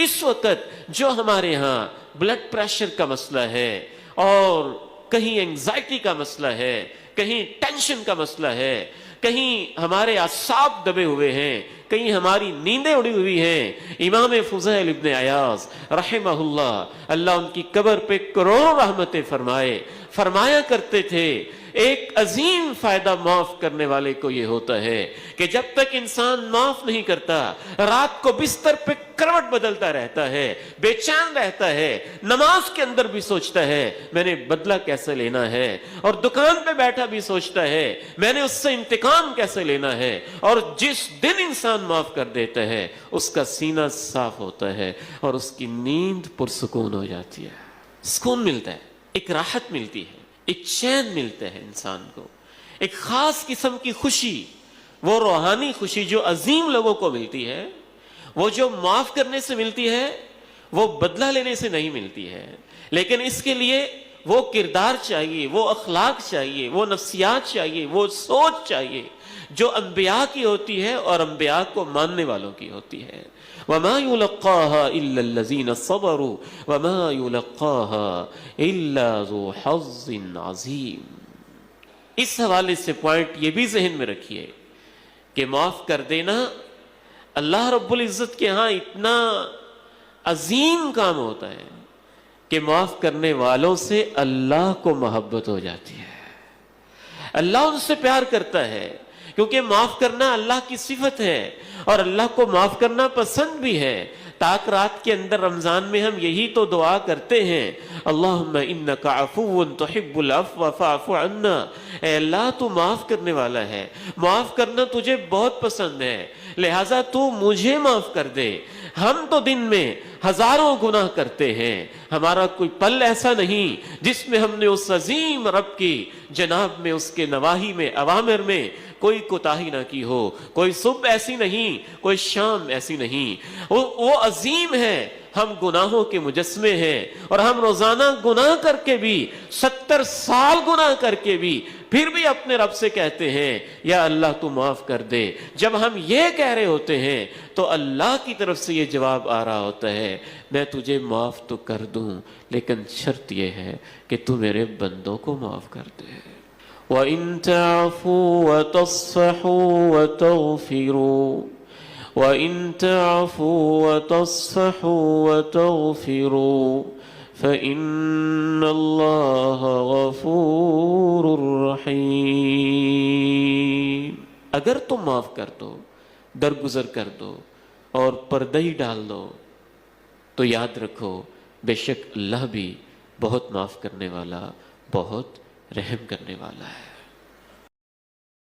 اس وقت جو ہمارے ہاں بلڈ پریشر کا مسئلہ ہے اور کہیں انگزائٹی کا مسئلہ ہے، کہیں ٹینشن کا مسئلہ ہے، کہیں ہمارے اعصاب دبے ہوئے ہیں، کہیں ہماری نیندیں اڑی ہوئی ہیں، امام فضیل ابن عیاض رحمہ اللہ ان کی قبر پہ کروڑوں رحمتیں فرمایا کرتے تھے، ایک عظیم فائدہ معاف کرنے والے کو یہ ہوتا ہے کہ جب تک انسان معاف نہیں کرتا، رات کو بستر پہ کروٹ بدلتا رہتا ہے، بے چین رہتا ہے، نماز کے اندر بھی سوچتا ہے میں نے بدلہ کیسے لینا ہے، اور دکان پہ بیٹھا بھی سوچتا ہے میں نے اس سے انتقام کیسے لینا ہے، اور جس دن انسان معاف کر دیتا ہے اس کا سینہ صاف ہوتا ہے اور اس کی نیند پرسکون ہو جاتی ہے، سکون ملتا ہے، ایک راحت ملتی ہے، ایک چین ملتا ہے انسان کو، ایک خاص قسم کی خوشی، وہ روحانی خوشی جو عظیم لوگوں کو ملتی ہے، وہ جو معاف کرنے سے ملتی ہے، وہ بدلہ لینے سے نہیں ملتی ہے، لیکن اس کے لیے وہ کردار چاہیے، وہ اخلاق چاہیے، وہ نفسیات چاہیے، وہ سوچ چاہیے جو انبیاء کی ہوتی ہے اور انبیاء کو ماننے والوں کی ہوتی ہے۔ وَمَا يُلَقَّاهَا إِلَّا الَّذِينَ صَبَرُوا وَمَا يُلَقَّاهَا إِلَّا ذُو حَظٍّ عَظِيمٍ۔ اس حوالے سے پوائنٹ یہ بھی ذہن میں رکھیے کہ معاف کر دینا اللہ رب العزت کے ہاں اتنا عظیم کام ہوتا ہے کہ معاف کرنے والوں سے اللہ کو محبت ہو جاتی ہے، اللہ ان سے پیار کرتا ہے، کیونکہ معاف کرنا اللہ کی صفت ہے اور اللہ کو معاف کرنا پسند بھی ہے۔ تاک رات کے اندر رمضان میں ہم یہی تو دعا کرتے ہیں، اللہم انک عفو تحب العفو فاعف عنا، اے اللہ تو معاف کرنے والا ہے، معاف کرنا تجھے بہت پسند ہے، لہٰذا تو مجھے معاف کر دے۔ ہم تو دن میں ہزاروں گناہ کرتے ہیں، ہمارا کوئی پل ایسا نہیں جس میں ہم نے اس عظیم رب کی جناب میں، اس کے نواہی میں، اوامر میں کوئی کوتاہی نہ کی ہو، کوئی صبح ایسی نہیں، کوئی شام ایسی نہیں، وہ عظیم ہے، ہم گناہوں کے مجسمے ہیں، اور ہم روزانہ گناہ کر کے بھی 70 سال گناہ کر کے بھی پھر بھی اپنے رب سے کہتے ہیں یا اللہ تو معاف کر دے۔ جب ہم یہ کہہ رہے ہوتے ہیں تو اللہ کی طرف سے یہ جواب آ رہا ہوتا ہے میں تجھے معاف تو کر دوں، لیکن شرط یہ ہے کہ تو میرے بندوں کو معاف کر دے۔ وَإِن تَعْفُوا وَتَصْفَحُوا وَتَغْفِرُوا وَإِن تَعْفُوا وَتَصْفَحُوا وَتَغْفِرُوا فَإِنَّ اللَّهَ غَفُورٌ رَحِيمٌ۔ اگر تم معاف کر دو، درگزر کر دو اور پردہ ہی ڈال دو تو یاد رکھو بے شک اللہ بھی بہت معاف کرنے والا، بہت رحم کرنے والا ہے۔